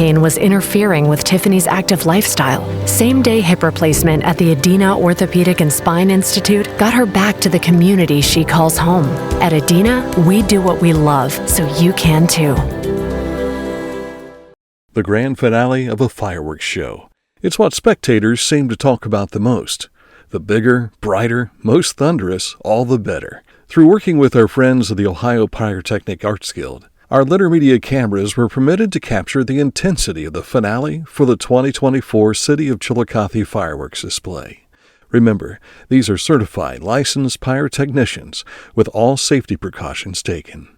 pain was interfering with Tiffany's active lifestyle. Same-day hip replacement at the Adina Orthopedic and Spine Institute got her back to the community she calls home. At Adina, we do what we love, so you can too. The grand finale of a fireworks show. It's what spectators seem to talk about the most. The bigger, brighter, most thunderous, all the better. Through working with our friends of the Ohio Pyrotechnic Arts Guild, our Litter Media cameras were permitted to capture the intensity of the finale for the 2024 City of Chillicothe fireworks display. Remember, these are certified licensed pyrotechnicians with all safety precautions taken.